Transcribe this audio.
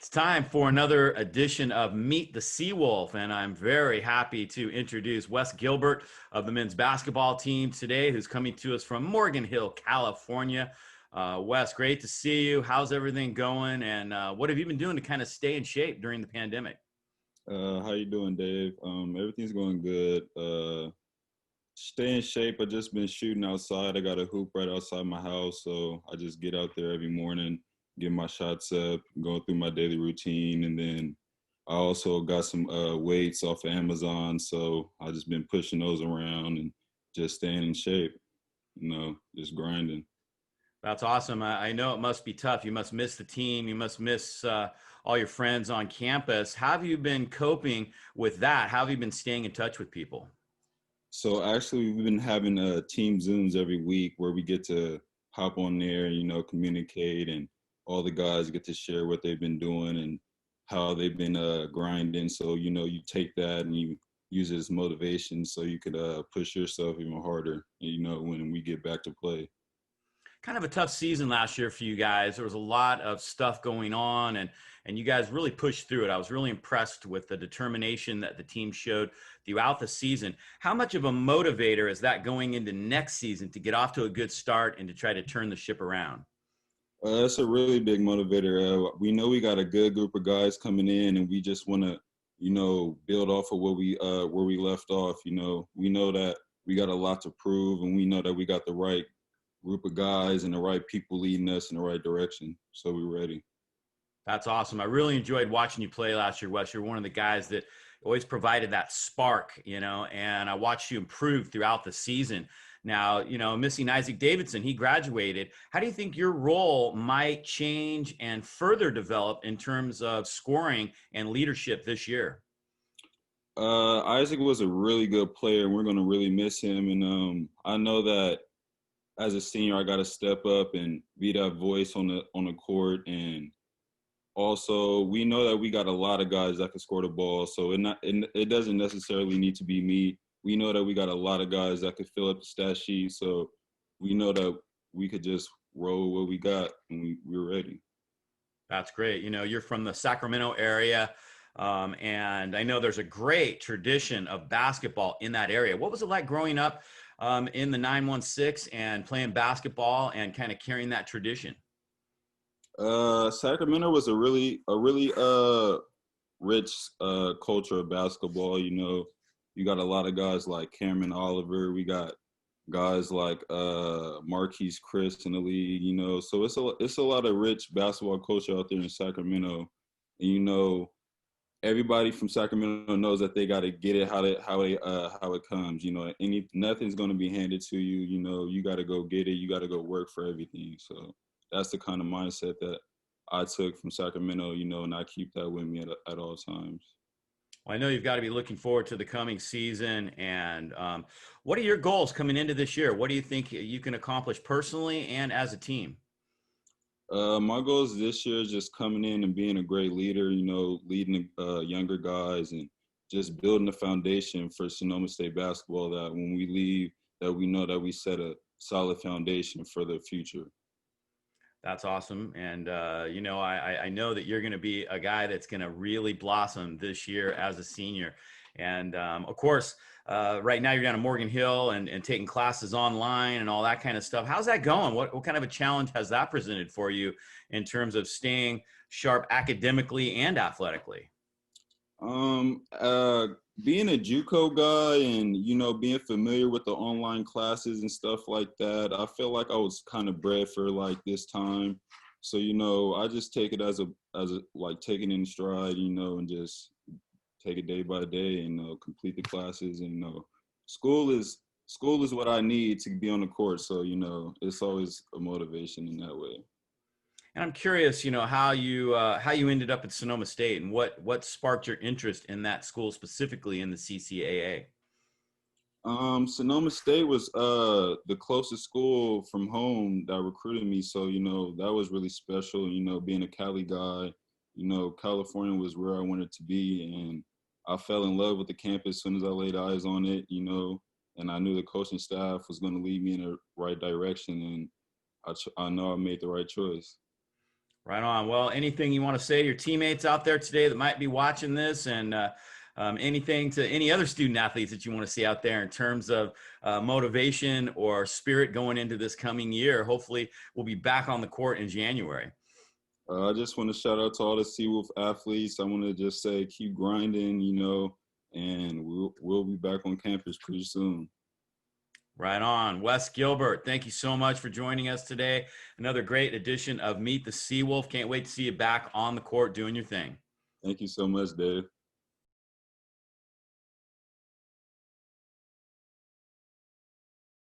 It's time for another edition of Meet the Seawolf, and I'm very happy to introduce Wes Gilbert of the men's basketball team today, who's coming to us from Morgan Hill, California. Wes, great to see you. How's everything going, and what have you been doing to kind of stay in shape during the pandemic? How you doing, Dave? Everything's going good. Stay in shape. I just been shooting outside. I got a hoop right outside my house, so I just get out there every morning, get my shots up, going through my daily routine, and then I also got some weights off of Amazon, so I just been pushing those around and just staying in shape. Just grinding. That's awesome. I know it must be tough. You must miss the team. You must miss all your friends on campus. How have you been coping with that? How have you been staying in touch with people? So actually, we've been having team Zooms every week where we get to hop on there, communicate, and all the guys get to share what they've been doing and how they've been grinding. So you take that and you use it as motivation, so you could push yourself even harder. When we get back to play. Kind of a tough season last year for you guys. There was a lot of stuff going on, and you guys really pushed through it. I was really impressed with the determination that the team showed throughout the season. How much of a motivator is that going into next season to get off to a good start and to try to turn the ship around? That's a really big motivator. We know we got a good group of guys coming in, and we just want to, build off of where we left off. We know that we got a lot to prove, and we know that we got the right group of guys and the right people leading us in the right direction. So we're ready. That's awesome. I really enjoyed watching you play last year, Wes. You're one of the guys that always provided that spark, and I watched you improve throughout the season. Now, missing Isaac Davidson, he graduated. How do you think your role might change and further develop in terms of scoring and leadership this year? Isaac was a really good player, and we're going to really miss him. And I know that as a senior, I got to step up and be that voice on the court. And also, we know that we got a lot of guys that can score the ball, so it doesn't necessarily need to be me. We know that we got a lot of guys that could fill up the stat sheet, so we know that we could just roll what we got, and we're ready. That's great. You're from the Sacramento area, and I know there's a great tradition of basketball in that area. What was it like growing up in the 916 and playing basketball and kind of carrying that tradition? Sacramento was a really rich culture of basketball. You got a lot of guys like Cameron Oliver. We got guys like Marquise Chris in the league. So it's a lot of rich basketball culture out there in Sacramento. And everybody from Sacramento knows that they got to get it how it comes. Nothing's going to be handed to you. You got to go get it. You got to go work for everything. So that's the kind of mindset that I took from Sacramento. And I keep that with me at all times. Well, I know you've got to be looking forward to the coming season. And what are your goals coming into this year? What do you think you can accomplish personally and as a team? My goals this year is just coming in and being a great leader, leading younger guys and just building a foundation for Sonoma State basketball that when we leave, that we know that we set a solid foundation for the future. That's awesome. And, I know that you're going to be a guy that's going to really blossom this year as a senior. And of course, right now you're down at Morgan Hill and taking classes online and all that kind of stuff. How's that going? What kind of a challenge has that presented for you in terms of staying sharp academically and athletically? Um, uh, Being a JUCO guy and being familiar with the online classes and stuff like that, I feel like I was kind of bred for like this time. So I just take it as a like taking in stride, and just take it day by day and complete the classes. And school is school is what I need to be on the court. So it's always a motivation in that way. And I'm curious, how you ended up at Sonoma State and what sparked your interest in that school specifically in the CCAA. Sonoma State was the closest school from home that recruited me, so that was really special. Being a Cali guy, California was where I wanted to be, and I fell in love with the campus as soon as I laid eyes on it. And I knew the coaching staff was going to lead me in the right direction, and I know I made the right choice. Right on. Well, anything you want to say to your teammates out there today that might be watching this, and anything to any other student athletes that you want to see out there in terms of motivation or spirit going into this coming year? Hopefully, we'll be back on the court in January. I just want to shout out to all the Seawolf athletes. I want to just say keep grinding, and we'll be back on campus pretty soon. Right on. Wes Gilbert, thank you so much for joining us today. Another great edition of Meet the Seawolf. Can't wait to see you back on the court doing your thing. Thank you so much, Dave.